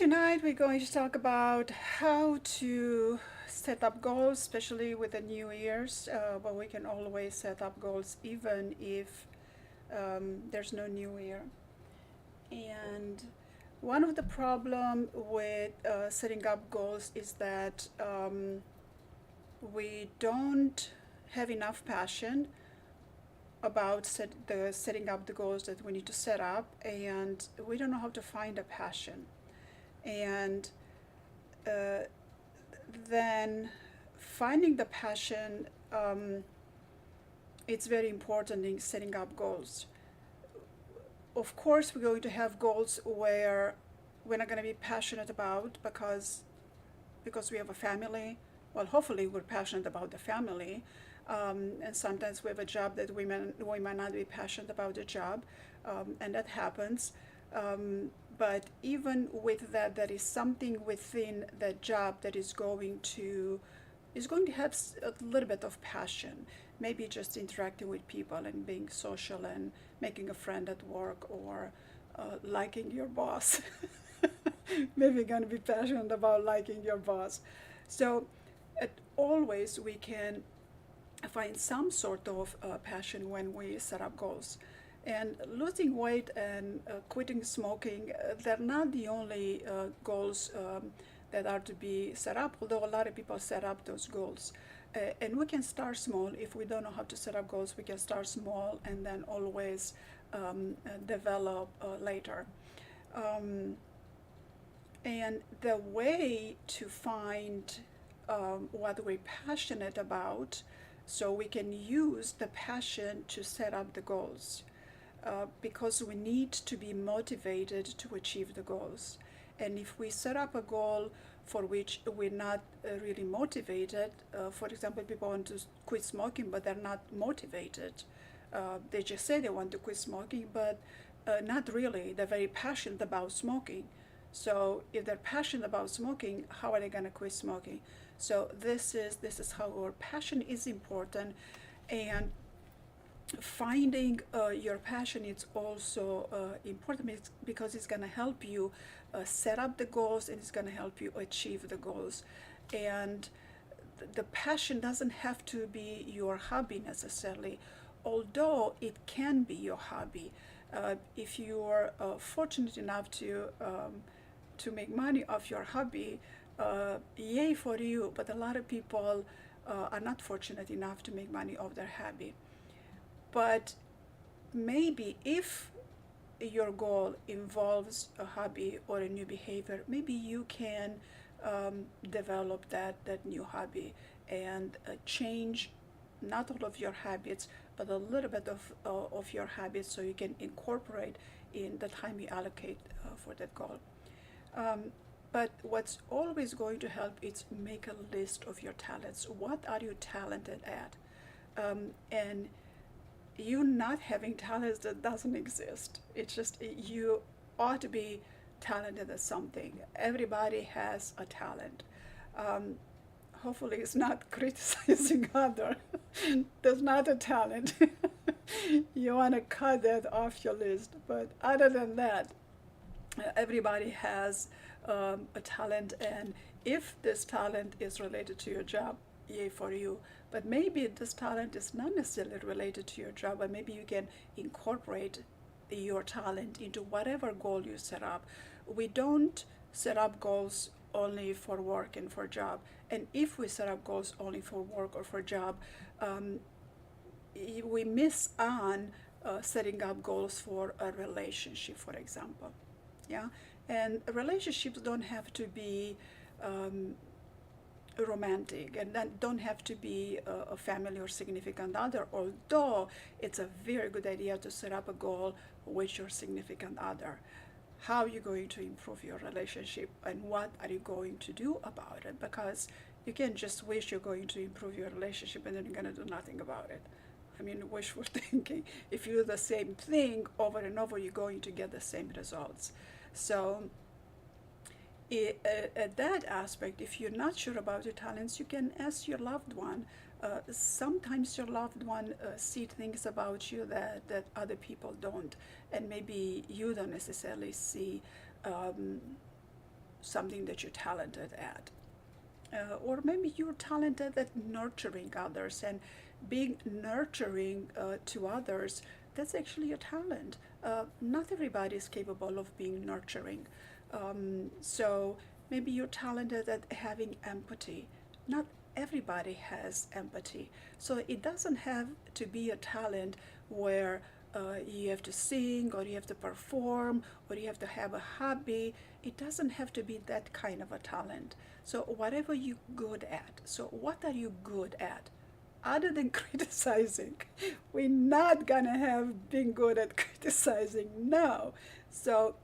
Tonight we're going to talk about how to set up goals, especially with the new years. But we can always set up goals even if there's no new year. And one of the problem with setting up goals is that we don't have enough passion about setting up the goals that we need to set up, and we don't know how to find a passion. And uh, then finding the passion, it's very important in setting up goals. Of course, we're going to have goals where we're not going to be passionate about because we have a family. Well, hopefully we're passionate about the family, and sometimes we have a job that we might not be passionate about the job, and that happens. But even with that, there is something within that job that is going to have a little bit of passion. Maybe just interacting with people and being social and making a friend at work, or liking your boss. Maybe you're going to be passionate about liking your boss. So always we can find some sort of passion when we set up goals. And losing weight and quitting smoking, they're not the only goals that are to be set up, although a lot of people set up those goals. And we can start small. If we don't know how to set up goals, we can start small and then always develop later. Um, and the way to find what we're passionate about, so we can use the passion to set up the goals, because we need to be motivated to achieve the goals. And if we set up a goal for which we're not really motivated, for example, people want to quit smoking, but they're not motivated. They just say they want to quit smoking, but not really. They're very passionate about smoking. So if they're passionate about smoking, how are they going to quit smoking? So this is how our passion is important. And finding your passion is also important, because it's going to help you set up the goals, and it's going to help you achieve the goals. And the passion doesn't have to be your hobby necessarily, although it can be your hobby. If you're fortunate enough to make money off your hobby, yay for you. But a lot of people are not fortunate enough to make money off their hobby. But maybe if your goal involves a hobby or a new behavior, maybe you can develop that new hobby and change not all of your habits, but a little bit of your habits, so you can incorporate in the time you allocate for that goal. Um, but what's always going to help is make a list of your talents. What are you talented at? And you not having talents, that doesn't exist. It's just you ought to be talented at something. Everybody has a talent. Um, Hopefully it's not criticizing other. That's not a talent. You want to cut that off your list. But other than that, everybody has a talent, and if this talent is related to your job, yay for you. But maybe this talent is not necessarily related to your job, but maybe you can incorporate your talent into whatever goal you set up. We don't set up goals only for work and for job. And if we set up goals only for work or for job, um, we miss on setting up goals for a relationship, for example. Yeah, and relationships don't have to be um, romantic, and that don't have to be a family or significant other, although it's a very good idea to set up a goal with your significant other. How are you going to improve your relationship, and what are you going to do about it? Because you can't just wish you're going to improve your relationship and then you're going to do nothing about it. I mean, wishful thinking. If you do the same thing over and over, you're going to get the same results. So at that aspect, if you're not sure about your talents, you can ask your loved one. Sometimes your loved one see things about you that other people don't, and maybe you don't necessarily see. Um, something that you're talented at. Or maybe you're talented at nurturing others, and being nurturing to others, that's actually a talent. Not everybody is capable of being nurturing. So maybe you're talented at having empathy. Not everybody has empathy. So it doesn't have to be a talent where you have to sing, or you have to perform, or you have to have a hobby. It doesn't have to be that kind of a talent. So whatever you're good at. So what are you good at? Other than criticizing, we're not gonna have been good at criticizing. No. So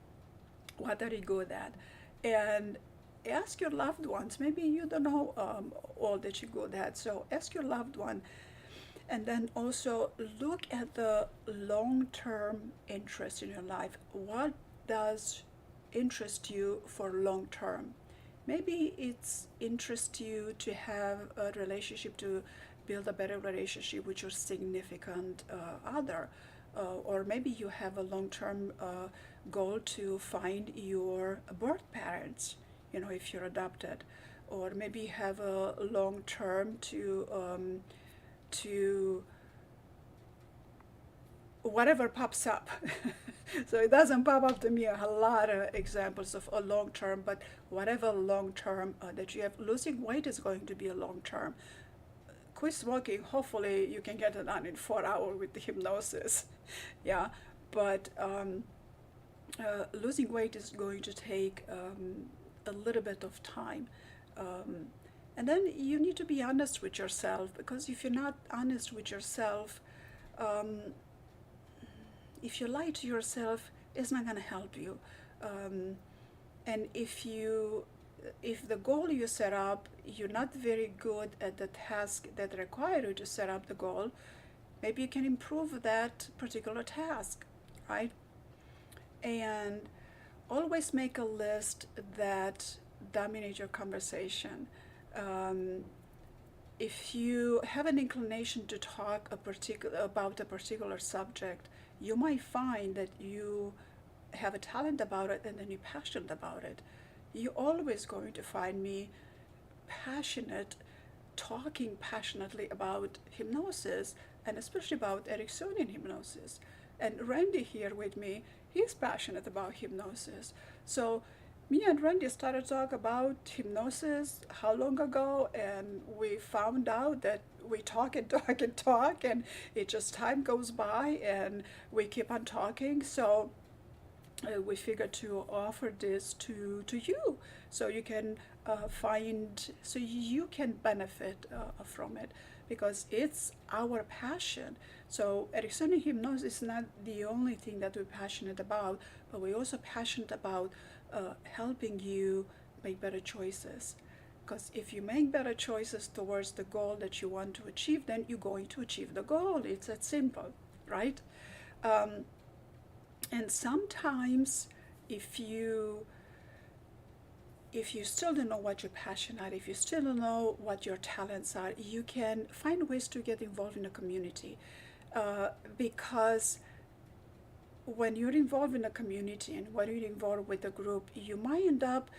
what are you good at? And ask your loved ones. Maybe you don't know all that you're good at. So ask your loved one. And then also look at the long-term interest in your life. What does interest you for long term? Maybe it's interest you to have a relationship, to build a better relationship with your significant other. Or maybe you have a long-term goal to find your birth parents, if you're adopted. Or maybe you have a long-term to whatever pops up. So it doesn't pop up to me a lot of examples of a long term, but whatever long term that you have. Losing weight is going to be a long term. Quit smoking, hopefully you can get it done in 4 hours with the hypnosis. Yeah, but losing weight is going to take a little bit of time. And then you need to be honest with yourself, because if you're not honest with yourself, if you lie to yourself, it's not going to help you. And if the goal you set up, you're not very good at the task that require you to set up the goal, maybe you can improve that particular task, right? And always make a list that dominate your conversation. If you have an inclination to talk about a particular subject, you might find that you have a talent about it, and then you're passionate about it. You're always going to find me passionate, talking passionately about hypnosis, and especially about Ericksonian hypnosis. And Randy here with me, he's passionate about hypnosis. So me and Randy started to talk about hypnosis how long ago, and we found out that we talk and talk and talk, and it just time goes by and we keep on talking. So we figured to offer this to you, so you can so you can benefit from it, because it's our passion. So Ericksonian hypnosis is not the only thing that we're passionate about, but we're also passionate about helping you make better choices. Because if you make better choices towards the goal that you want to achieve, then you're going to achieve the goal. It's that simple, right? And sometimes if you still don't know what you're passionate at, if you still don't know what your talents are, you can find ways to get involved in a community. Because when you're involved in a community and when you're involved with a group, you might end up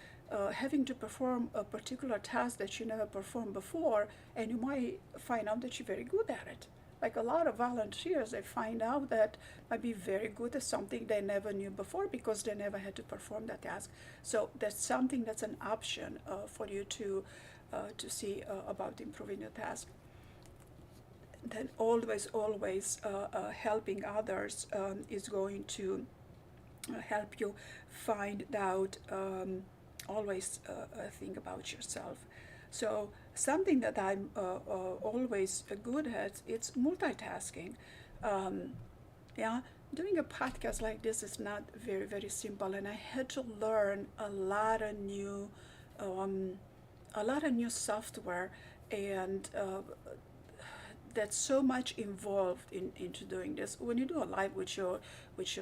having to perform a particular task that you never performed before, and you might find out that you're very good at it. Like a lot of volunteers, they find out that might be very good at something they never knew before, because they never had to perform that task. So that's something that's an option for you to see about improving your task. Then always helping others is going to help you find out, always think about yourself. So something that I'm always good at, it's multitasking. Yeah, doing a podcast like this is not very, very simple, and I had to learn a lot of new software, and that's so much involved into doing this. When you do a live with your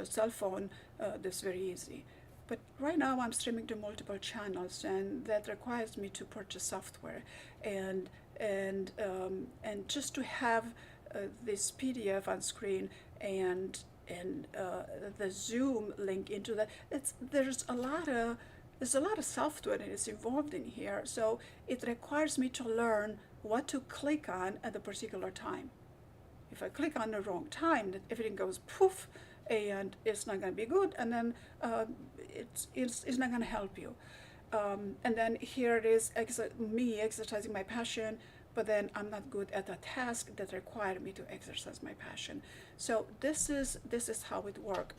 cell phone, that's very easy. But right now I'm streaming to multiple channels, and that requires me to purchase software, and just to have this PDF on screen and the Zoom link into that. There's a lot of there's a lot of software that is involved in here. So it requires me to learn what to click on at a particular time. If I click on the wrong time, that everything goes poof, and it's not going to be good, and then it's not going to help you. And then here it is, me exercising my passion, but then I'm not good at a task that required me to exercise my passion. So this is how it works.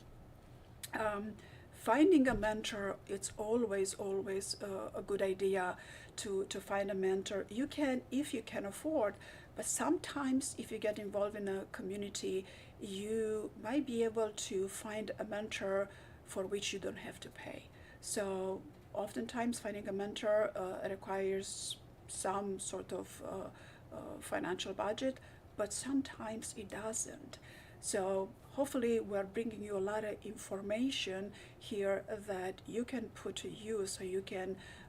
Um, Finding a mentor, it's always a good idea to find a mentor. You can, if you can afford, but sometimes if you get involved in a community, you might be able to find a mentor for which you don't have to pay. So oftentimes finding a mentor requires some sort of financial budget, but sometimes it doesn't. So hopefully we're bringing you a lot of information here that you can put to use,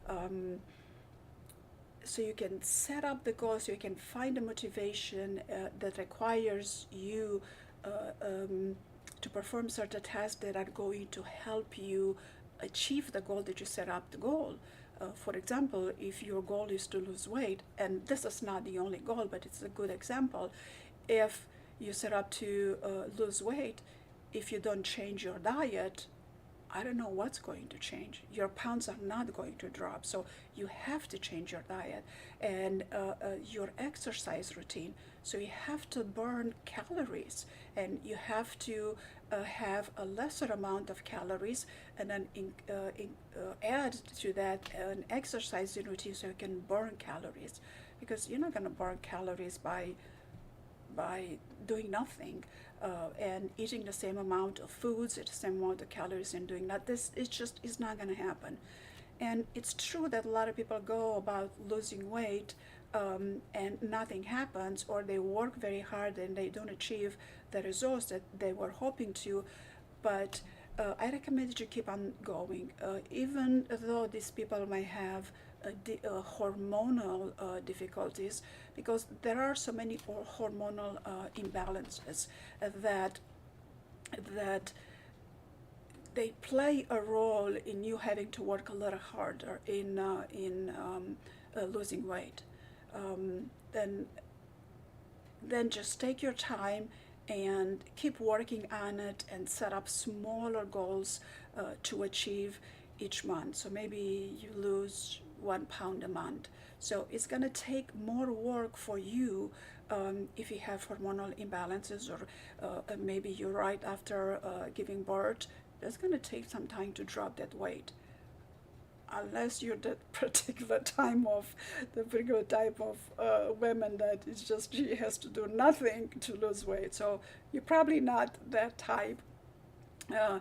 um, so you can set up the goal, so you can find a motivation that requires you to perform certain tasks that are going to help you achieve the goal that you set up the goal. For example, if your goal is to lose weight, and this is not the only goal, but it's a good example, if you set up to lose weight, if you don't change your diet, I don't know what's going to change. Your pounds are not going to drop. So you have to change your diet and your exercise routine. So you have to burn calories, and you have to have a lesser amount of calories, and then add to that an exercise routine so you can burn calories. Because you're not going to burn calories by doing nothing and eating the same amount of foods, the same amount of calories, and doing that. This is not going to happen. And it's true that a lot of people go about losing weight and nothing happens, or they work very hard and they don't achieve the results that they were hoping to. But I recommend that you keep on going, even though these people might have hormonal difficulties, because there are so many hormonal imbalances that that they play a role in you having to work a little harder in losing weight. Um, then then just take your time and keep working on it and set up smaller goals to achieve each month. So maybe you lose 1 pound a month. So it's going to take more work for you if you have hormonal imbalances, or maybe you're right after giving birth. That's going to take some time to drop that weight, unless you're that particular type of women that it's just she has to do nothing to lose weight. So you're probably not that type, uh,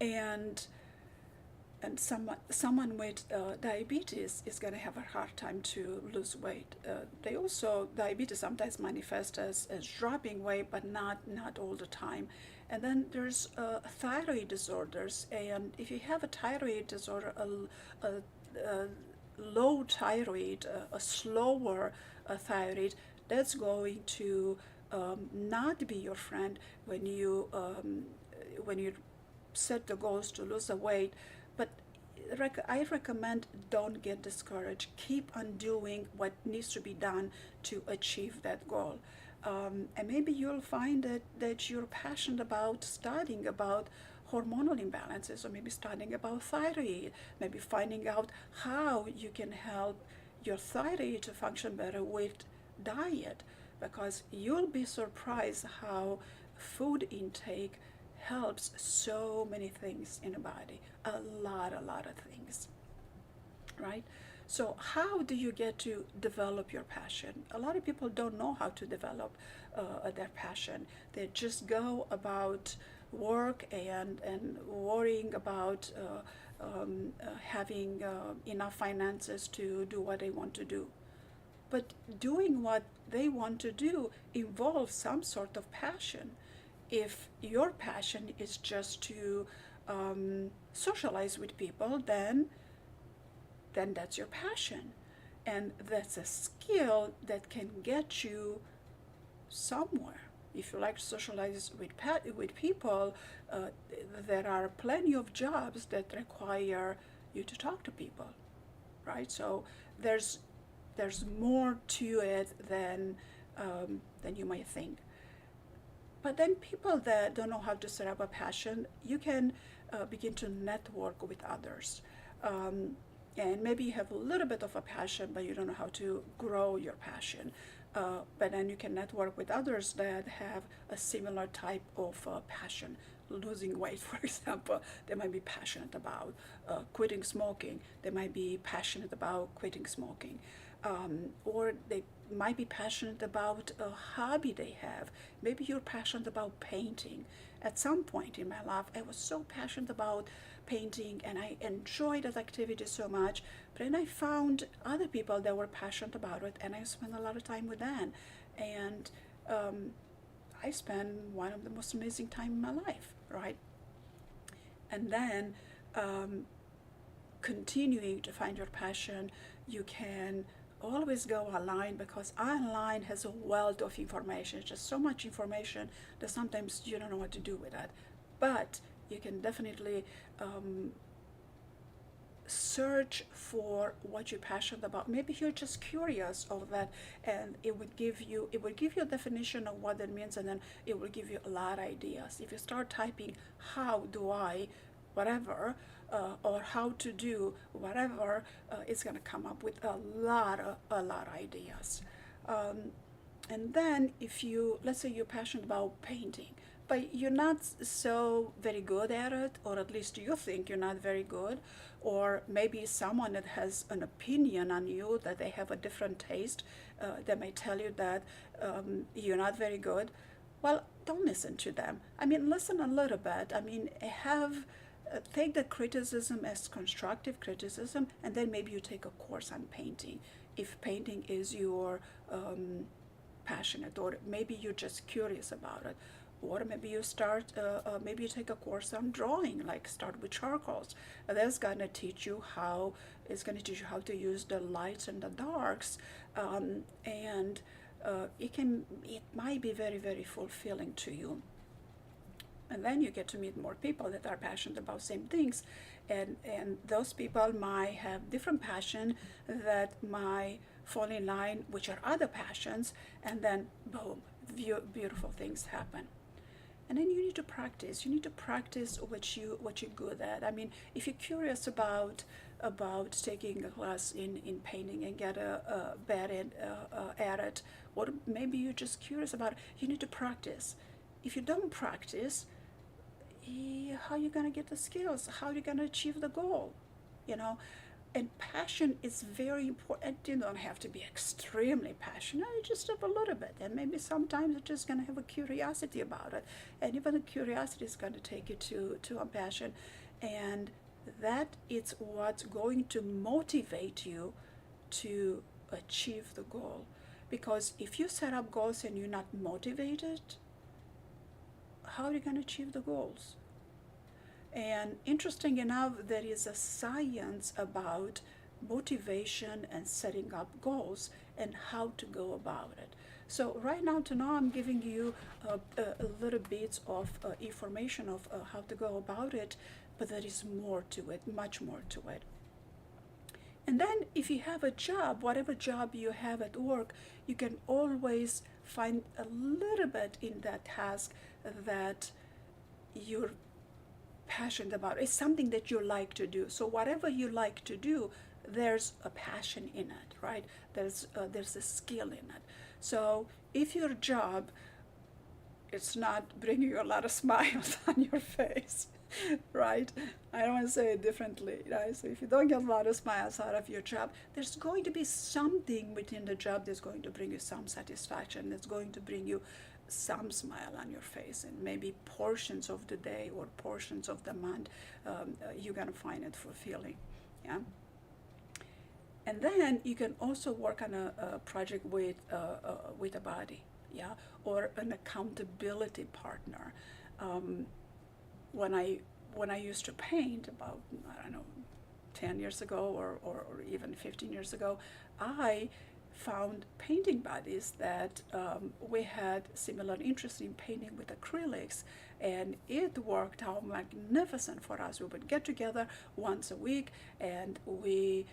and someone with diabetes is going to have a hard time to lose weight. They also, diabetes sometimes manifests as dropping weight, but not all the time. And then there's thyroid disorders, and if you have a thyroid disorder, a low thyroid, a slower thyroid, that's going to not be your friend when you set the goals to lose the weight. But I recommend don't get discouraged. Keep on doing what needs to be done to achieve that goal. And maybe you'll find that you're passionate about studying about hormonal imbalances, or maybe studying about thyroid, maybe finding out how you can help your thyroid to function better with diet, because you'll be surprised how food intake helps so many things in the body, a lot of things, right? So how do you get to develop your passion? A lot of people don't know how to develop their passion. They just go about work and worrying about having enough finances to do what they want to do. But doing what they want to do involves some sort of passion. If your passion is just to socialize with people, then that's your passion, and that's a skill that can get you somewhere. If you like to socialize with people, there are plenty of jobs that require you to talk to people, right? So there's there's more to it than you might think. But then people that don't know how to set up a passion, you can begin to network with others. Um, and maybe you have a little bit of a passion, but you don't know how to grow your passion. But then you can network with others that have a similar type of passion. Losing weight, for example, they might be passionate about quitting smoking. They might be passionate about quitting smoking. Or they might be passionate about a hobby they have. Maybe you're passionate about painting. At some point in my life, I was so passionate about painting and I enjoyed that activity so much. But then I found other people that were passionate about it, and I spent a lot of time with them. And I spent one of the most amazing time in my life, right? And then continuing to find your passion, you can always go online, because online has a wealth of information. It's just so much information that sometimes you don't know what to do with it. But you can definitely search for what you're passionate about. Maybe you're just curious of that, and it would give you a definition of what that means, and then it will give you a lot of ideas. If you start typing how do I whatever, or how to do whatever, it's going to come up with a lot of ideas. Um, and then if you, let's say you're passionate about painting, but you're not so very good at it, or at least you think you're not very good, or maybe someone that has an opinion on you, that they have a different taste, they may tell you that you're not very good. Well, don't listen to them. I mean, listen a little bit. I mean, take the criticism as constructive criticism, and then maybe you take a course on painting, if painting is your passionate, or maybe you're just curious about it. Or maybe maybe you take a course on drawing, like start with charcoals. That's gonna teach you how, it's gonna teach you how to use the lights and the darks, and it might be very, very fulfilling to you. And then you get to meet more people that are passionate about same things, and those people might have different passion that might fall in line with your other passions, and then boom, beautiful things happen. And then you need to practice. You need to practice what you're good at. I mean, if you're curious about taking a class in painting and get a better at it, or maybe you're just curious about it, you need to practice. If you don't practice, how are you going to get the skills? How are you going to achieve the goal? You know, and passion is very important. You don't have to be extremely passionate, just have a little bit, and maybe sometimes you're just going to have a curiosity about it, and even the curiosity is going to take you to a passion, and that is what's going to motivate you to achieve the goal. Because if you set up goals and you're not motivated, how are you going to achieve the goals? And interesting enough, there is a science about motivation and setting up goals and how to go about it. So right now, to now, I'm giving you a little bit of information of how to go about it, but there is more to it, much more to it. And then if you have a job, whatever job you have at work, you can always find a little bit in that task that you're passionate about. It's something that you like to do. So whatever you like to do, there's a passion in it, right? There's a skill in it. So if your job, it's not bringing you a lot of smiles on your face, right? I don't want to say it differently, right? So if you don't get a lot of smiles out of your job, there's going to be something within the job that's going to bring you some satisfaction, that's going to bring you some smile on your face, and maybe portions of the day or portions of the month, you're going to find it fulfilling. Yeah. And then you can also work on a project with a buddy, yeah, or an accountability partner. When I used to paint about, I don't know, 10 years ago, or even 15 years ago, I found painting buddies that we had similar interest in painting with acrylics, and it worked out magnificent for us. We would get together once a week, and we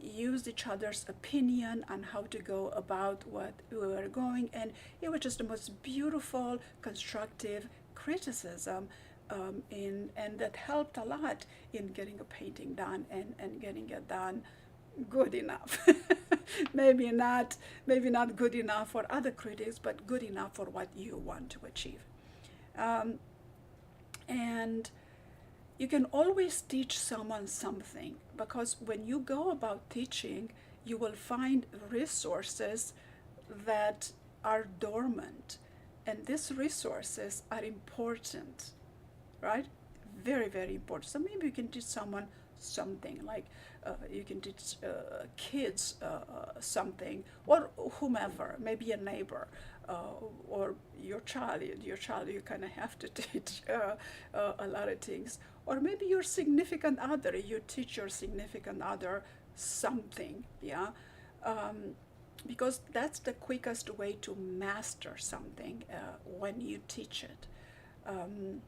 used each other's opinion on how to go about what we were going, and it was just the most beautiful, constructive criticism, and that helped a lot in getting a painting done and getting it done good enough. maybe not good enough for other critics, but good enough for what you want to achieve. Um, and you can always teach someone something, because when you go about teaching, you will find resources that are dormant, and these resources are important, right? Very, very important. So maybe you can teach someone something, like you can teach kids something, or whomever, maybe a neighbor, or your child. You kind of have to teach a lot of things. Or maybe your significant other, you teach your significant other something, yeah? Um, because that's the quickest way to master something, when you teach it. Um,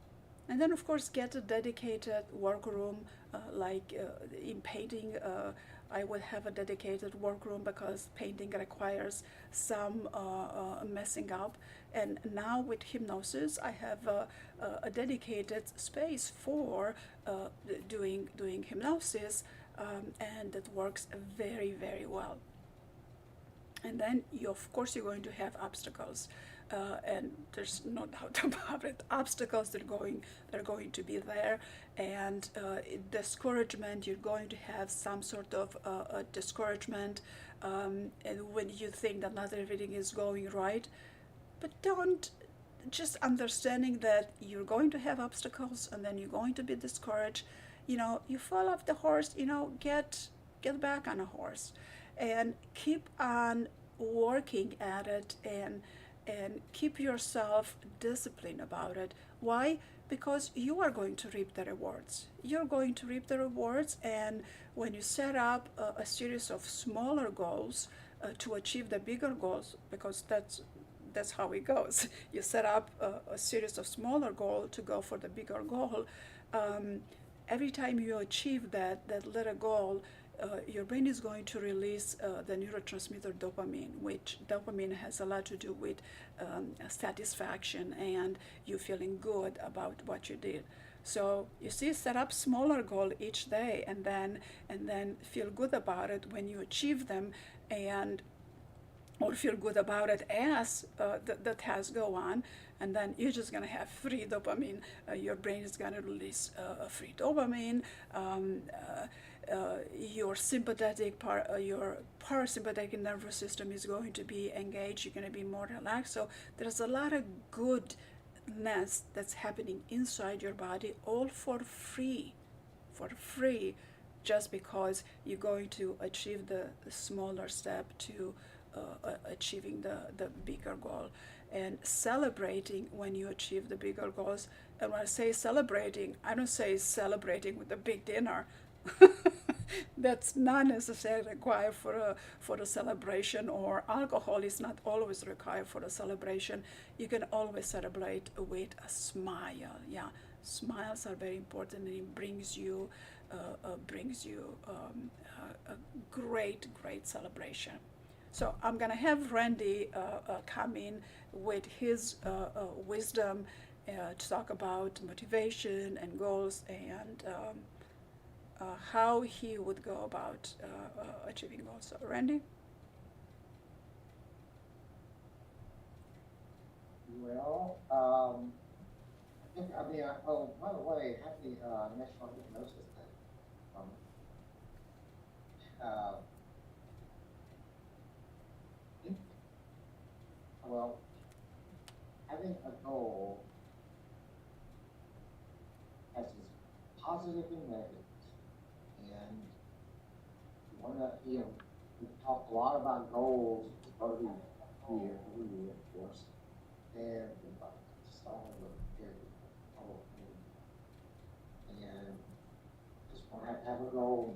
and then, of course, get a dedicated workroom, like in painting. I would have a dedicated workroom because painting requires some messing up. And now with hypnosis, I have a dedicated space for doing hypnosis, and it works very, very well. And then of course you're going to have obstacles, and there's no doubt about it. Obstacles that are going to be there, and discouragement. You're going to have some sort of discouragement, and when you think that not everything is going right. But don't just understanding that you're going to have obstacles, and then you're going to be discouraged. You fall off the horse. Get back on a horse, and keep on working at it, and keep yourself disciplined about it. Why? Because you are going to reap the rewards. You're going to reap the rewards, and when you set up a series of smaller goals to achieve the bigger goals, because that's how it goes. You set up a series of smaller goals to go for the bigger goal. Um, every time you achieve that little goal, your brain is going to release the neurotransmitter dopamine, which dopamine has a lot to do with satisfaction and you feeling good about what you did. So you see, set up smaller goal each day, and then feel good about it when you achieve them, and or feel good about it as the tasks go on, and then you're just going to have free dopamine. Your brain is going to release free dopamine. Your sympathetic part, your parasympathetic nervous system is going to be engaged. You're going to be more relaxed. So there's a lot of goodness that's happening inside your body, all for free, just because you're going to achieve the smaller step to achieving the bigger goal, and celebrating when you achieve the bigger goals. And when I say celebrating, I don't say celebrating with a big dinner. That's not necessarily required for a celebration, or alcohol is not always required for a celebration. You can always celebrate with a smile. Yeah, smiles are very important, and it brings you a great celebration. So I'm gonna have Randy come in with his wisdom to talk about motivation and goals, and how he would go about achieving goals. So, Randy? Well, I think, oh, by the way, happy National Hypnosis Day. Um, uh, well, having a goal has its positive and negatives. And one of, we talk a lot about goals every year, of course. Everybody, all of everybody, all of everybody. And just want to have a goal,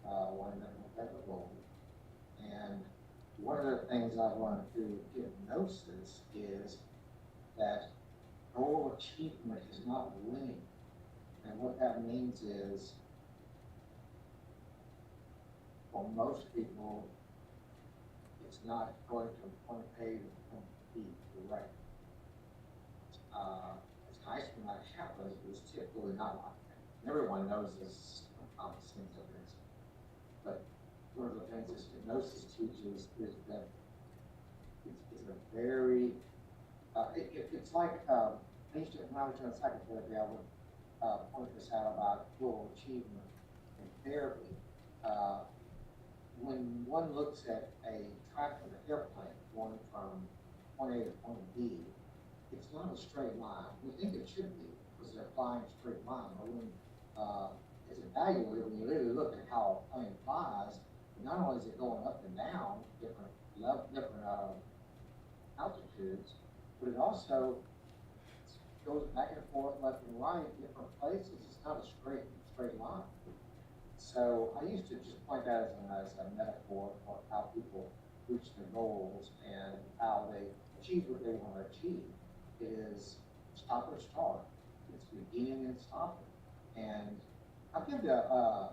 want to have a goal. And one of the things I want to do with hypnosis is that goal achievement is not winning. And what that means is, for most people, it's not going from point A to point B direct. It's nice when that happens, but it's typically not like that. And everyone knows this common sense of this. But one of the things this hypnosis teaches is that it's a very, it's like, I used to, when I was doing psychotherapy, I would point this out about goal achievement in therapy. When one looks at a track of an airplane going from point A to point B, it's not a straight line. We think it should be because they're flying a straight line. But when it's evaluated, when you really look at how a plane flies, not only is it going up and down different altitudes, but it also goes back and forth, left and right, different places. It's not a straight line. So I used to just point that as a metaphor for how people reach their goals and how they achieve what they want to achieve. It is stop or start. It's beginning and stopping. And I'll give you a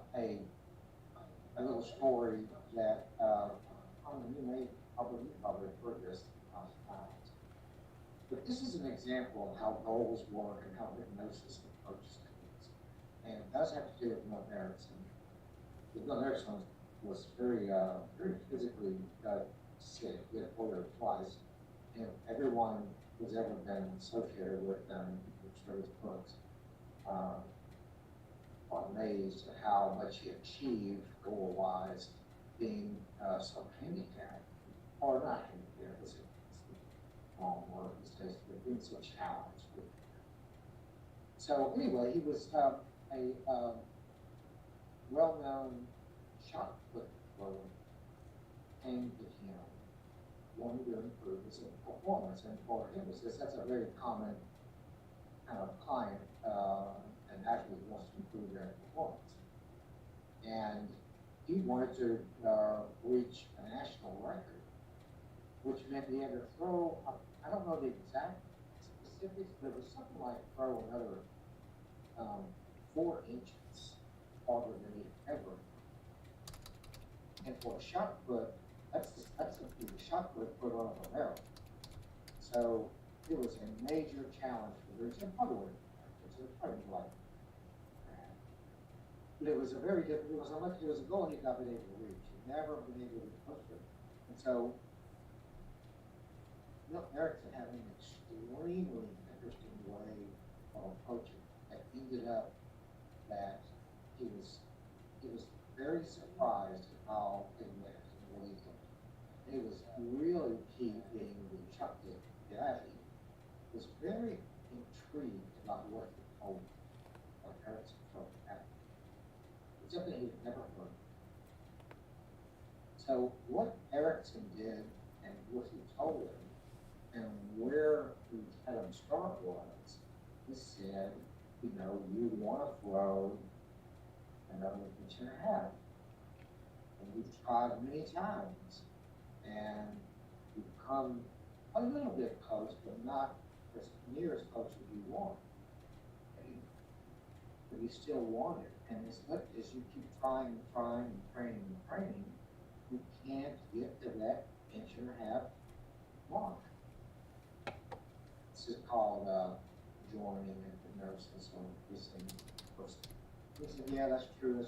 little story that you probably heard this times. But this is an example of how goals work and how hypnosis approaches things. And it does have to do with Milton Erickson. Milton Erickson was very physically sick. He had polio twice. And everyone who's ever been associated with them, which read his books, are amazed at how much he achieved goal-wise being so handicapped. Or not handicapped, it's a wrong word these days, but being so challenged. So anyway, he was a well-known shot put thrower came to him wanting to improve his performance. And for him, that's a very common kind of client and actually wants to improve their performance. And he wanted to reach a national record, which meant he had to throw, I don't know the exact specifics, but it was something like throw another 4 inches farther than he ever thrown. And for a shot put, that's the shot put on a barrel. So it was a major challenge for Richard Pudward. It's probably like that. But it was a very difficult, it was a goal he'd not been able to reach. He'd never been able to push it. And so Milton Erickson had an extremely interesting way of approaching that ended up that he was very surprised at how it went and what he did. He was really key being the Chuck Daddy was very intrigued about what he told him, what Erickson told him. It's something he'd never heard. So what Erickson did and what he told him and where he had him start was, he said, you want to throw another inch and a half. And we've tried many times. And we've come a little bit close, but not as near as close as you want. But you still want it. And as you keep trying and training, you can't get to that inch and a half mark. This is called joining and hypnosis or listening. He said, yeah, that's true.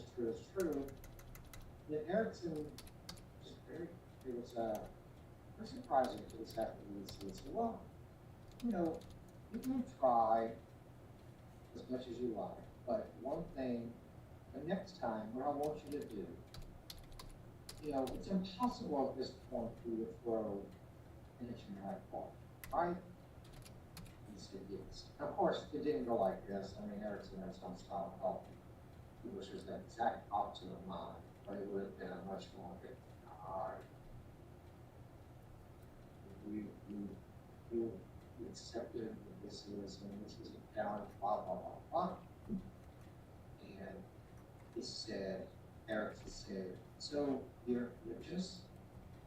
Then Erickson it was very surprising to this afternoon. He said, well, you can try as much as you like, but one thing, the next time, what I want you to do, it's impossible at this point for you to throw an inch and a half ball, right? He said, yes. Of course, it didn't go like this. I mean, Erickson had some style of golf, which was the exact opposite of mine, but it would have been a much more hard. We accepted that this is a challenge, blah, blah, blah, blah. And he said, Erickson said, so you're just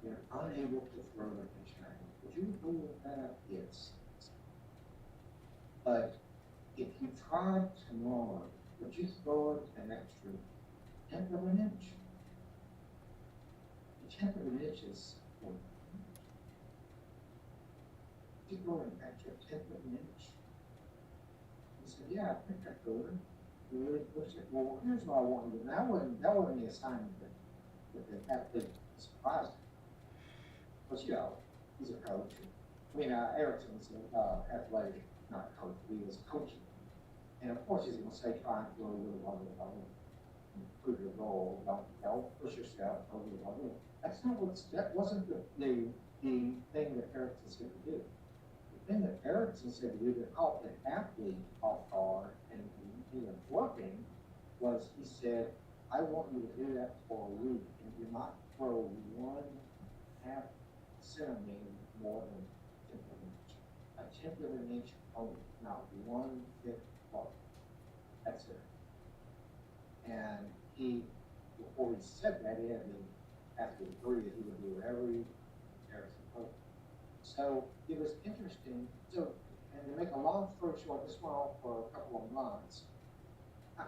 You're unable to throw the pitch back. Would you believe that? Yes. But if you tried tomorrow, would you throw it an extra tenth of an inch? A tenth of an inch is 4 inches. Would you throw an extra tenth of an inch? He said, yeah, I think I could. He really pushed it. Well, here's what I want you to do. That wasn't the assignment that the athlete surprised him. But you know, he's a coach. I mean, Erickson's athletic, not coach, but he was coaching. And of course, he's going to say, try and throw a little under the ball. Improve your goal. Don't push yourself over the ball. That wasn't the thing that Erickson said to do. The thing that Erickson said to do that caught the athlete off guard and he was working was he said, I want you to do that for a week and do not throw 1/2 centimeter more than a tenth of an inch. A tenth of an inch only, not 1/5 part. That's it. And he, before he said that, he had to have to agree that he would do whatever he told. So it was interesting. So, and to make a long story short, this went on for a couple of months.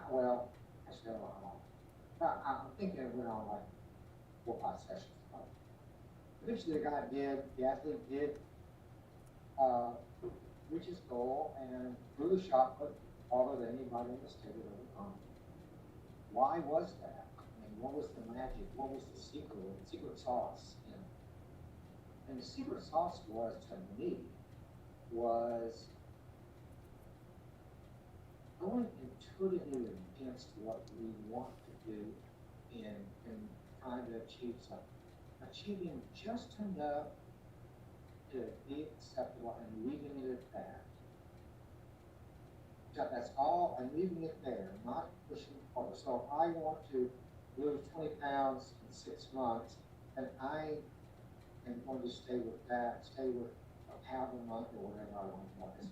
Well, actually, a lot longer. But I'm thinking it went on like 4 or 5 sessions. Eventually, the athlete did reach his goal and threw the shot put farther than anybody in the state had ever gone. Why was that? I mean, what was the magic? What was the secret sauce? And the secret sauce was, to me, was going intuitively against what we want to do in trying to achieve something. Achieving just enough to be acceptable and leaving it at that. So that's all, and leaving it there, not pushing forward. So if I want to lose 20 pounds in 6 months, and I am going to stay with a pound a month or whatever I want to do.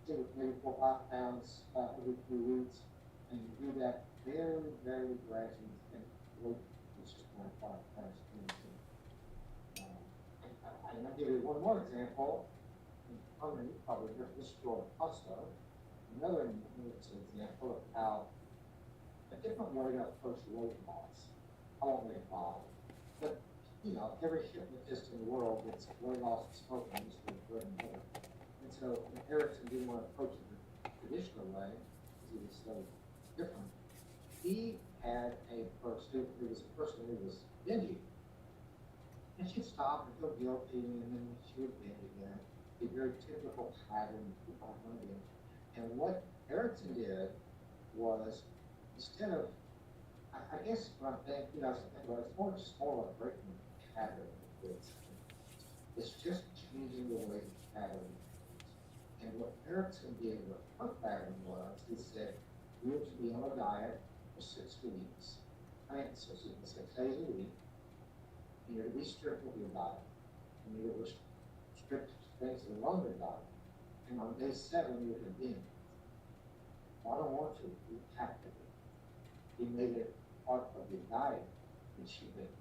Stay with maybe 4 or 5 pounds every 2 weeks, and you do that very, very gradually, and it's just going to find pounds. And I'll give you one more example. You probably heard this story also. Another example of how a different way to approach weight loss. I won't make bottle, but you know, every hypnotist in the world gets weight loss and smoking is the bread and butter. And so Erickson didn't want to approach it the traditional way because he was so different. He had a person who was binging. And she'd stop and feel guilty, and then she would binge again. A very typical pattern of binge. And what Erickson did was, instead of, I guess what I'm thinking, it's more of a breaking pattern. It's just changing the way the pattern is. And what Erickson did with her pattern was, he said, you have to be on a diet for 6 weeks. So 6 days a week. You know, to be strict with your diet. And you were strict things along the diet. And on day 7, you can binge. Well, I don't want to. You have to be. He made it part of your diet, which you did.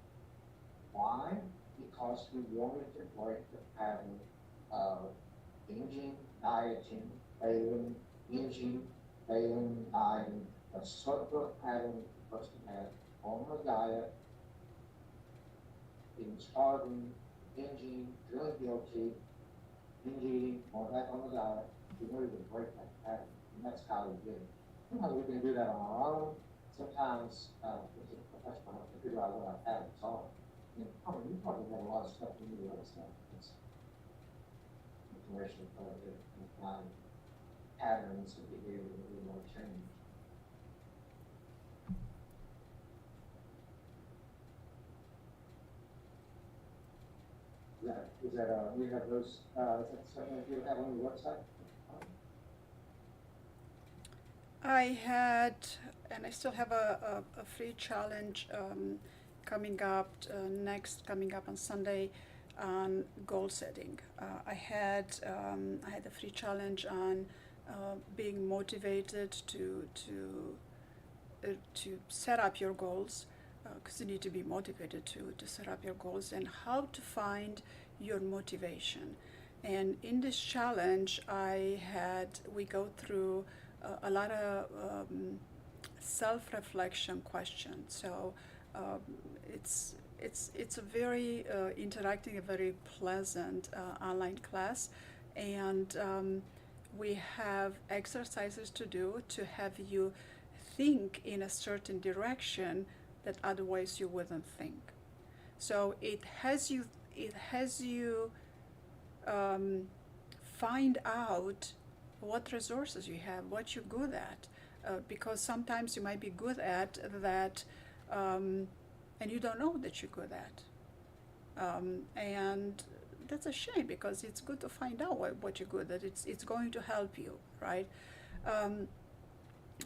Why? Because he wanted to break the pattern of binging, dieting, failing, binging, failing, dieting, a circular pattern the person had on a diet, being starving, binging, feeling guilty, binge eating, going back on the diet. We wanted to break that pattern, and that's how we did it. Sometimes we can do that on our own. Sometimes with a professional help to figure out what our patterns are. And you probably have a lot of stuff you need to understand. It's information about it and find patterns of behavior that we want to change. Is that we have those, is that something you have on your website? I had, and I still have a free challenge coming up on Sunday on goal setting. I had a free challenge on being motivated to set up your goals. because you need to be motivated to set up your goals, and how to find your motivation. And in this challenge, we go through a lot of self-reflection questions. So um, it's a very interacting, a very pleasant online class, and we have exercises to do to have you think in a certain direction that otherwise you wouldn't think. So it has you um, find out what resources you have, what you're good at, because sometimes you might be good at that, and you don't know that you're good at, and that's a shame because it's good to find out what you're good at. It's going to help you, right? Um,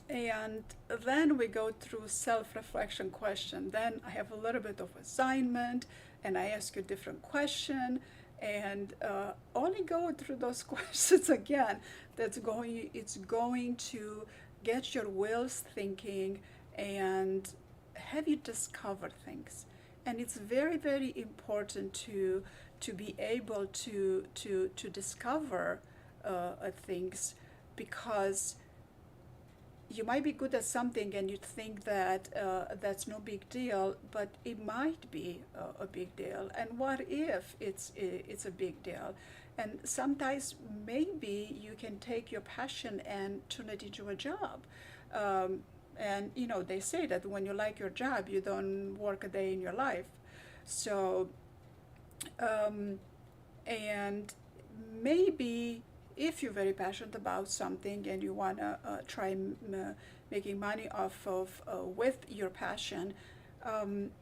and then we go through self-reflection question. Then I have a little bit of assignment, and I ask you different question, and only go through those questions again. It's going to get your wheels thinking and have you discover things. And it's very, very important to be able to discover things, because you might be good at something and you think that that's no big deal, but it might be a big deal. And what if it's a big deal? And sometimes maybe you can take your passion and turn it into a job. And they say that when you like your job, you don't work a day in your life. So and maybe if you're very passionate about something and you want to try making money off of with your passion,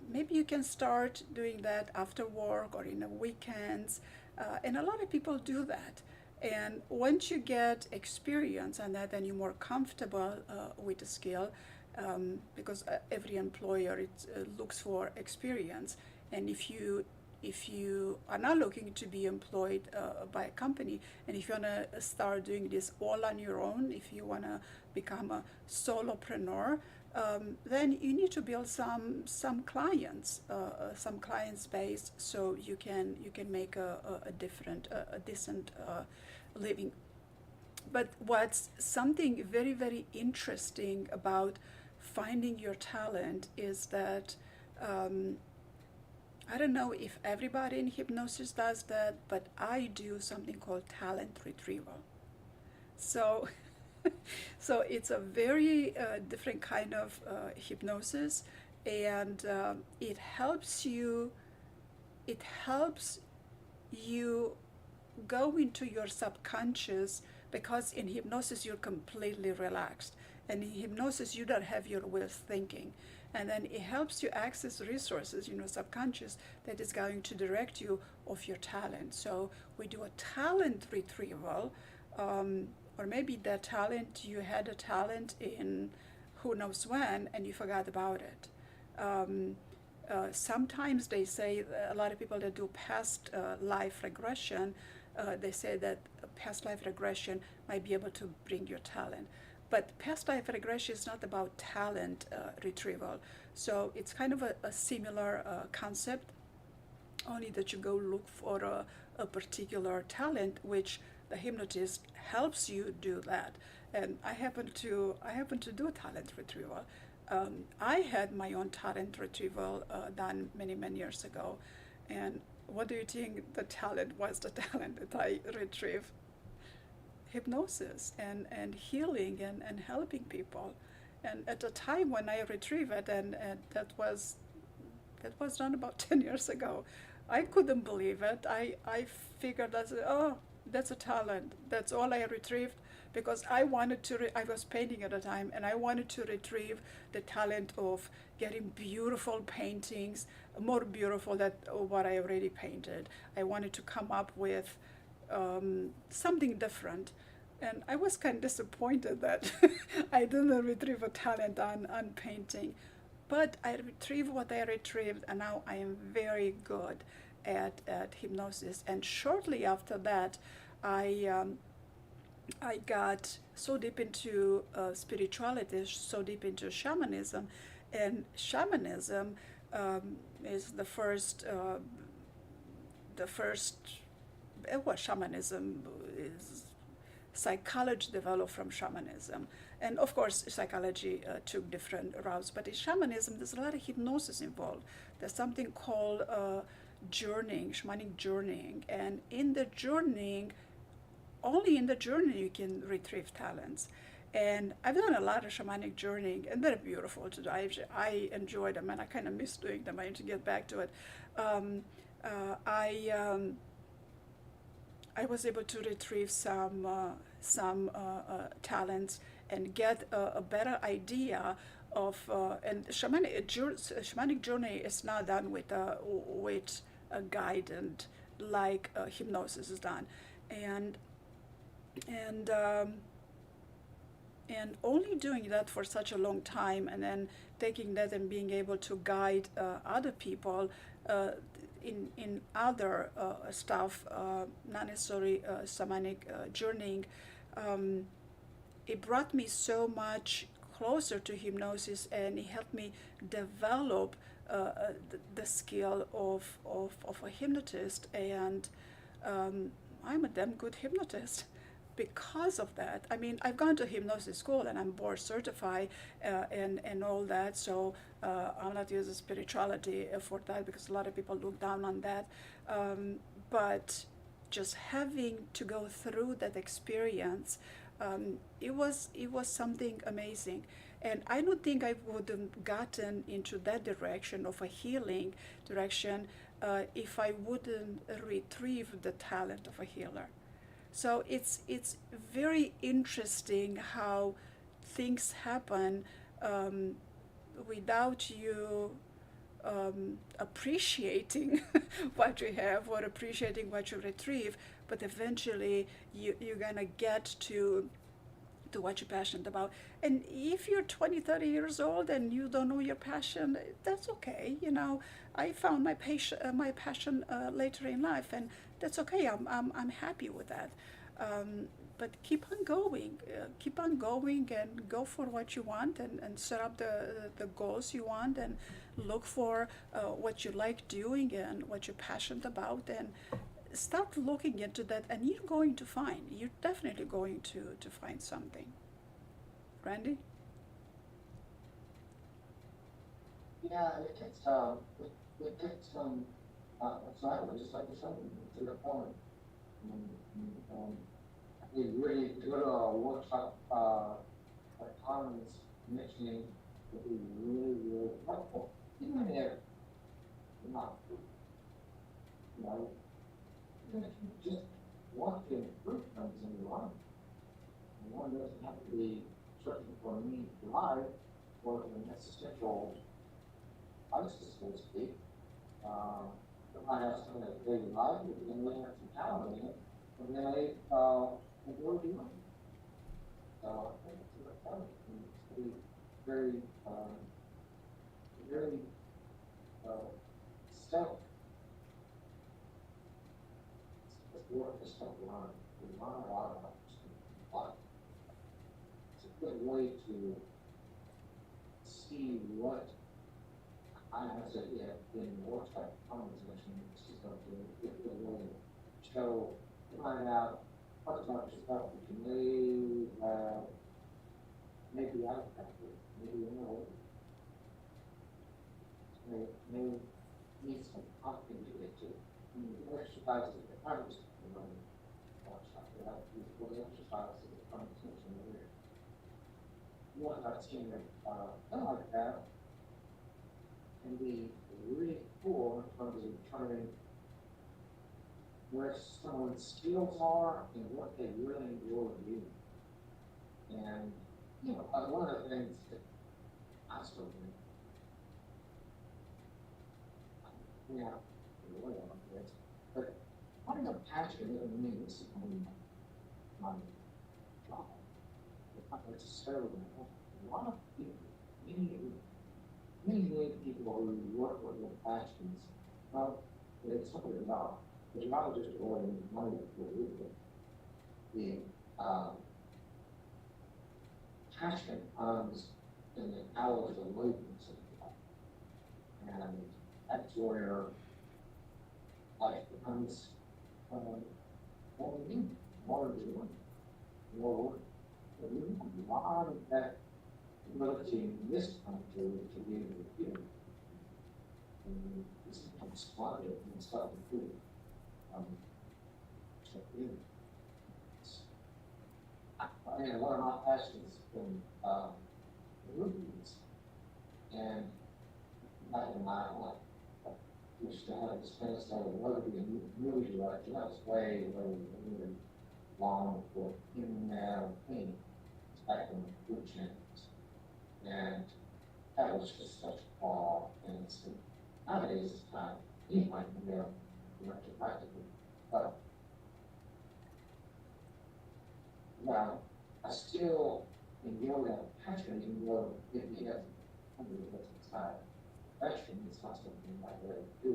maybe you can start doing that after work or in the weekends, and a lot of people do that. And once you get experience on that and you're more comfortable with the skill, because every employer looks for experience, and if you are not looking to be employed by a company, and if you want to start doing this all on your own, if you want to become a solopreneur, then you need to build some clients, some client base, so you can make a decent living. But what's something very, very interesting about finding your talent is that I don't know if everybody in hypnosis does that, but I do something called talent retrieval. So, so it's a very different kind of hypnosis, and it helps you. It helps you go into your subconscious, because in hypnosis you're completely relaxed, and in hypnosis you don't have your way of thinking, and then it helps you access resources, subconscious, that is going to direct you of your talent. So we do a talent retrieval, or maybe that talent, you had a talent in who knows when and you forgot about it. Sometimes they say, a lot of people that do past life regression, they say that past life regression might be able to bring your talent. But past life regression is not about talent retrieval. So it's kind of a similar concept, only that you go look for a particular talent, which the hypnotist helps you do that. And I happen to do talent retrieval. I had my own talent retrieval done many, many years ago. And what do you think the talent was? The talent that I retrieved? Hypnosis and healing and helping people. And at the time when I retrieved it, and that was done about 10 years ago, I couldn't believe it. I figured that's a talent. That's all I retrieved, because I wanted to, I was painting at the time, and I wanted to retrieve the talent of getting beautiful paintings, more beautiful than what I already painted. I wanted to come up with something different. And I was kind of disappointed that I didn't retrieve a talent on painting. But I retrieved what I retrieved, and now I am very good at hypnosis. And shortly after that, I got so deep into spirituality, so deep into shamanism, And shamanism is the first, well, shamanism is psychology developed from shamanism. And of course, psychology took different routes. But in shamanism, there's a lot of hypnosis involved. There's something called journeying, shamanic journeying. And in the journeying, only in the journey you can retrieve talents. And I've done a lot of shamanic journeying, and they're beautiful to do. I enjoy them, and I kind of miss doing them. I need to get back to it. Um, uh, I um, I was able to retrieve some talents and get a better idea of and shamanic journey is not done with a guide and like hypnosis is done, and and um, and only doing that for such a long time and then taking that and being able to guide other people uh, in other stuff, not necessarily shamanic journeying, um, it brought me so much closer to hypnosis, and it helped me develop the skill of a hypnotist, and I'm a damn good hypnotist because of that. I mean, I've gone to hypnosis school and I'm board certified and all that, so I'm not using spirituality for that because a lot of people look down on that. But just having to go through that experience, it was something amazing. And I don't think I would have gotten into that direction of a healing direction if I wouldn't retrieve the talent of a healer. So it's very interesting how things happen um, without you appreciating what you have or appreciating what you retrieve, but eventually you're gonna get to what you're passionate about. And if you're 20, 30 years old and you don't know your passion, that's okay. You know, I found my passion later in life, and that's okay. I'm happy with that. But keep on going and go for what you want, and set up the goals you want, and look for what you like doing and what you're passionate about, and start looking into that, and you're definitely going to find something. Randy? Yeah, it takes some, exactly, just like you said, to the point. And we really go to a workshop, like Carmen's mentioning, would be really, really helpful. Even if you're not, you know, even if you just want to improve things in your life, and one doesn't have to be searching for a meaning to life or an existential crisis, so to speak. They might have some of that daily life, but then they have some talent in it, and then they enjoy doing it. So I think it's a fun. It's very, very self. It's work to self learn. We learn a lot about this, but it's a good way to see what I have said, yeah, in workshop conversation, this is going to get the way show, find out what about yourself that you may have, maybe out of practice, maybe you know, may need some talking to get to. Exercises the practice, you know, workshop, that useful exercises the conversation there. One I've seen that, like that, can be really cool in terms of determining where someone's skills are and what they really enjoy doing. And, you know, one of the things that I still do, yeah, really on this, but having a passion doesn't mean this is my job. It's not necessarily a lot of people, many people who work with their passions, well, it's something about, it's not just going money for it. The passion comes in the hours of movements of life. And that's where life becomes more meaningful, more joy, more. We have a lot of that ability in this country to be able to do. And this becomes flooded and stuff to do. So, yeah. I mean, one of my passions has been movies. And back in my life, I used to have this fantasy of movie direction. That was way, way long before internet or anything. Back in the food channels. And that was just such a awe. And it's nowadays it's kind of, you might be there director practically. But well, I still enjoy that passion, even though it has under the time. Passion is not something I really do.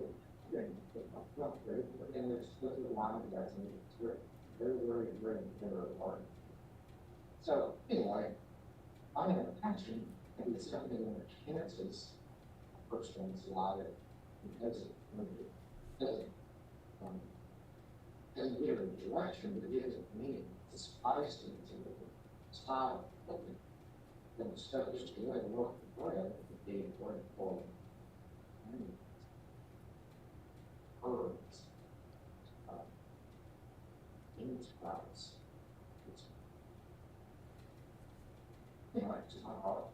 Not very, but then there's a line of that, and it's very hard. So, anyway, I have a passion, and it's something that enhances a person's life because it doesn't give it a direction, but it gives it meaning. It's spice to the style of it. Then instead of just doing the work for bread, it being bread for herbs, bean sprouts. Anyway, it's just my heart.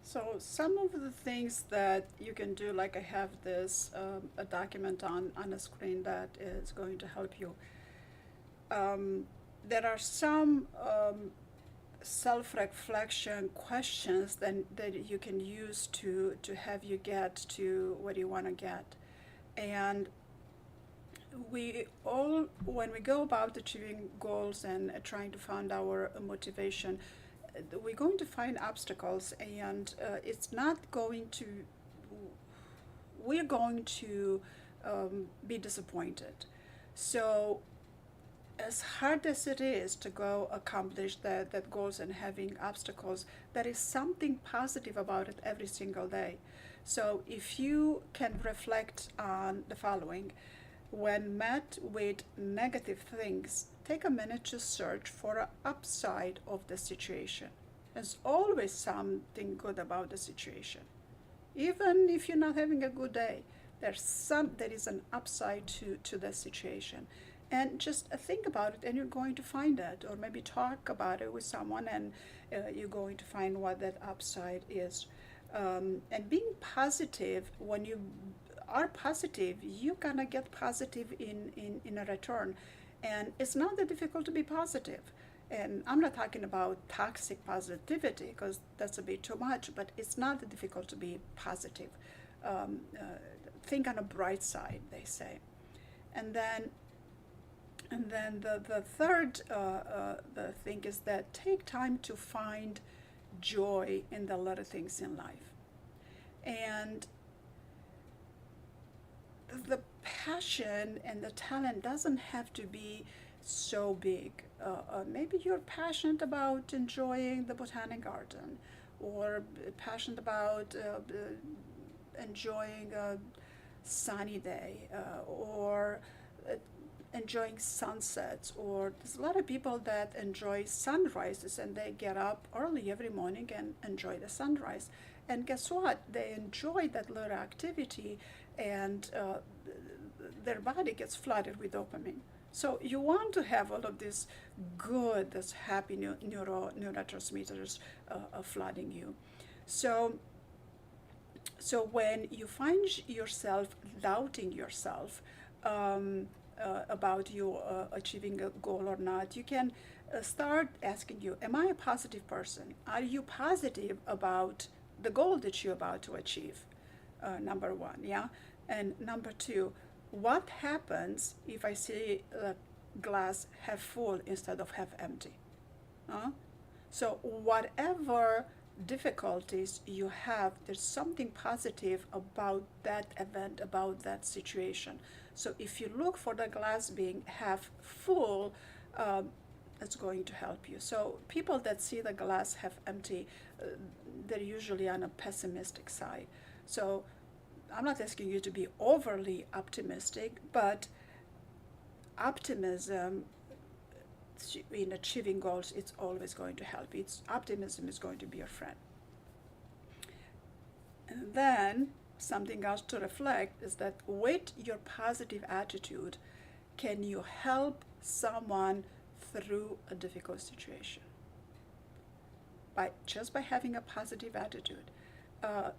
So some of the things that you can do, like I have this a document on the screen that is going to help you. There are some self-reflection questions that you can use to have you get to what you want to get. And we all, when we go about achieving goals and trying to find our motivation, we're going to find obstacles, and it's not going to, we're going to be disappointed. So as hard as it is to go accomplish that goals and having obstacles, there is something positive about it every single day. So if you can reflect on the following: when met with negative things, take a minute to search for an upside of the situation. There's always something good about the situation. Even if you're not having a good day, there is an upside to the situation. And just think about it, and you're going to find it, or maybe talk about it with someone, and you're going to find what that upside is. And being positive, when you are positive, you're gonna get positive in a return. And it's not that difficult to be positive. And I'm not talking about toxic positivity, because that's a bit too much, but it's not that difficult to be positive. Think on a bright side, they say. And then the third the thing is that take time to find joy in the little things in life. And the passion and the talent doesn't have to be so big. Maybe you're passionate about enjoying the botanic garden, or passionate about enjoying a sunny day, or enjoying sunsets. Or there's a lot of people that enjoy sunrises, and they get up early every morning and enjoy the sunrise. And guess what? They enjoy that little activity, and their body gets flooded with dopamine. So you want to have all of this good, this happy neurotransmitters flooding you. So when you find yourself doubting yourself about you achieving a goal or not, you can start asking you, am I a positive person? Are you positive about the goal that you're about to achieve? Number one, yeah? And number two, what happens if I see the glass half full instead of half empty? So whatever difficulties you have, there's something positive about that event, about that situation. So if you look for the glass being half full, it's going to help you. So people that see the glass half empty, they're usually on a pessimistic side. So I'm not asking you to be overly optimistic, but optimism in achieving goals, it's always going to help. Optimism is going to be your friend. And then something else to reflect is that with your positive attitude, can you help someone through a difficult situation? By having a positive attitude.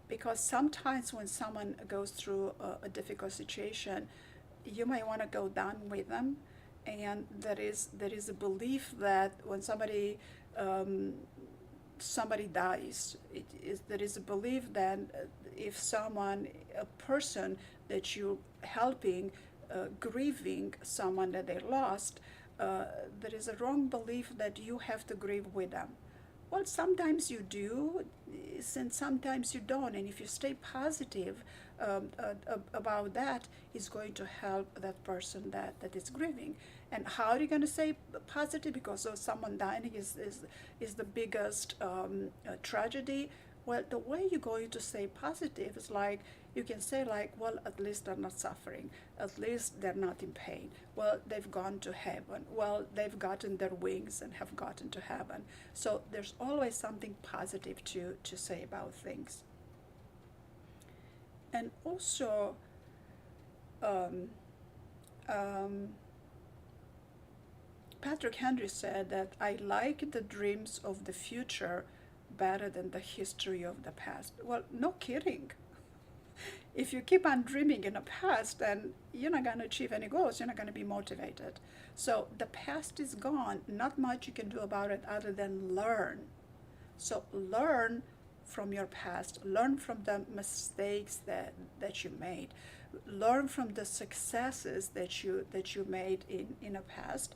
Because sometimes when someone goes through a difficult situation, you might want to go down with them, and there is a belief that when somebody dies, there is a belief that if a person that you're helping, grieving someone that they lost, there is a wrong belief that you have to grieve with them. Well, sometimes you do, and sometimes you don't. And if you stay positive about that, it's going to help that person that is grieving. And how are you going to stay positive? Because of someone dying is the biggest tragedy. Well, the way you're going to stay positive is like, you can say like, well, at least they're not suffering. At least they're not in pain. Well, they've gone to heaven. Well, they've gotten their wings and have gotten to heaven. So there's always something positive to say about things. And also, um, um, Patrick Henry said that I like the dreams of the future better than the history of the past. Well, no kidding. If you keep on dreaming in the past, then you're not going to achieve any goals. You're not going to be motivated. So the past is gone. Not much you can do about it other than learn. So learn from your past. Learn from the mistakes that you made. Learn from the successes that you made in the past.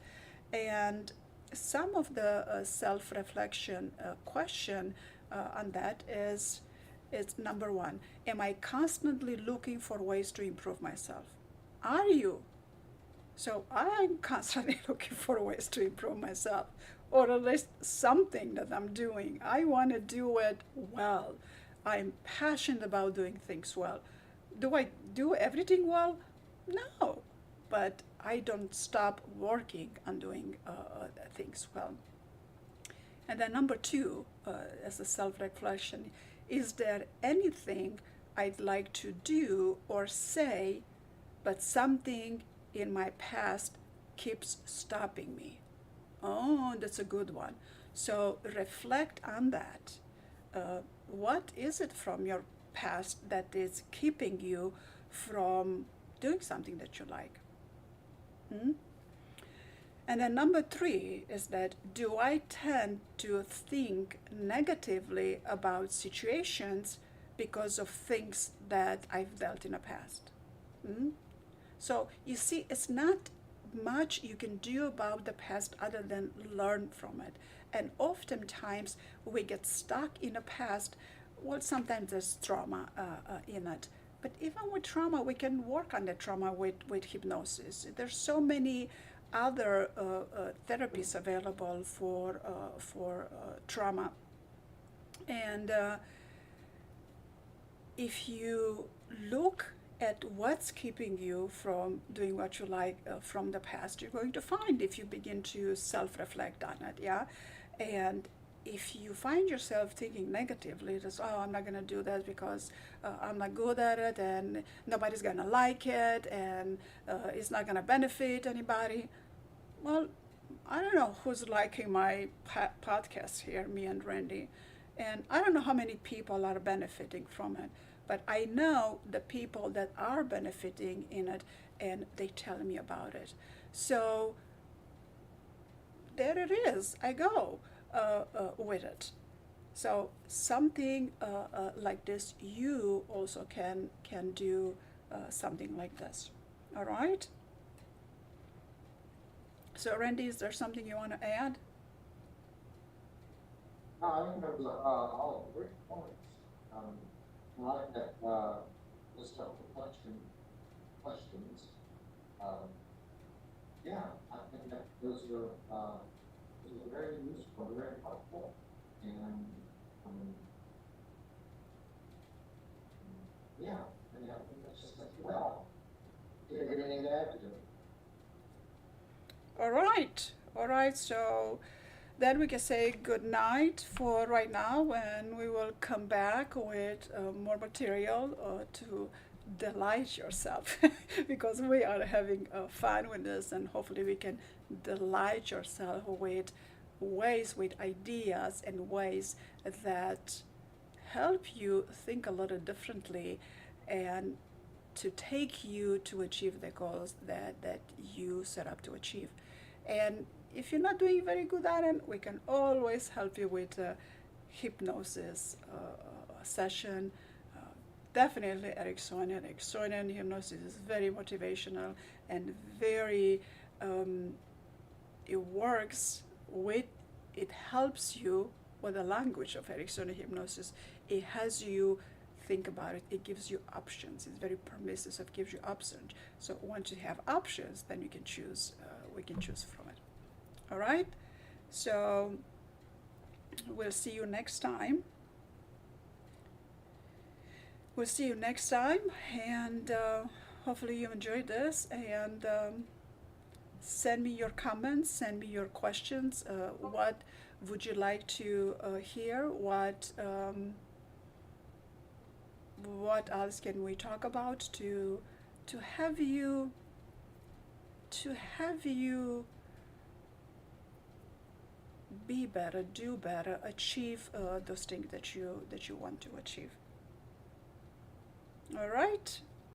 And some of the self-reflection question on that is number one, am I constantly looking for ways to improve myself? Are you? So I'm constantly looking for ways to improve myself, or at least something that I'm doing. I want to do it well. I'm passionate about doing things well. Do I do everything well? No, but I don't stop working on doing things well. And then number two, as a self-reflection, is there anything I'd like to do or say, but something in my past keeps stopping me? Oh, that's a good one. So reflect on that. What is it from your past that is keeping you from doing something that you like? Hmm? And then number three is that, do I tend to think negatively about situations because of things that I've dealt in the past? Hmm? So you see, it's not much you can do about the past other than learn from it. And oftentimes we get stuck in the past. Well, sometimes there's trauma in it. But even with trauma, we can work on the trauma with hypnosis. There's so many other therapies available for trauma. And if you look at what's keeping you from doing what you like from the past, you're going to find if you begin to self-reflect on it, yeah? And if you find yourself thinking negatively, just, oh, I'm not going to do that because I'm not good at it and nobody's going to like it and it's not going to benefit anybody. Well, I don't know who's liking my podcast here, me and Randy. And I don't know how many people are benefiting from it. But I know the people that are benefiting in it, and they tell me about it. So there it is. I go with it. So something like this, you also can do something like this. All right? So Randy, is there something you want to add? No, I think those are all great points. I like that list of questions. Um, yeah, I think that those are very useful, very helpful, and um, yeah, and I think that's just like well. Do you have anything to add to it? All right. So then we can say good night for right now, and we will come back with more material to delight yourself because we are having fun with this, and hopefully we can delight yourself with ways, with ideas, and ways that help you think a little differently and to take you to achieve the goals that you set up to achieve. And if you're not doing very good at it, we can always help you with a hypnosis session. Uh, Definitely Ericksonian. Ericksonian hypnosis is very motivational and very, um, it works with, it helps you with the language of Ericksonian hypnosis. It has you think about it. It gives you options. It's very permissive, so it gives you options. So once you have options, then you can choose. We can choose from it. All right. So we'll see you next time. We'll see you next time, and hopefully you enjoyed this. And send me your comments. Send me your questions. What would you like to hear? What else can we talk about to have you to have you be better, do better, achieve those things that you want to achieve. All right.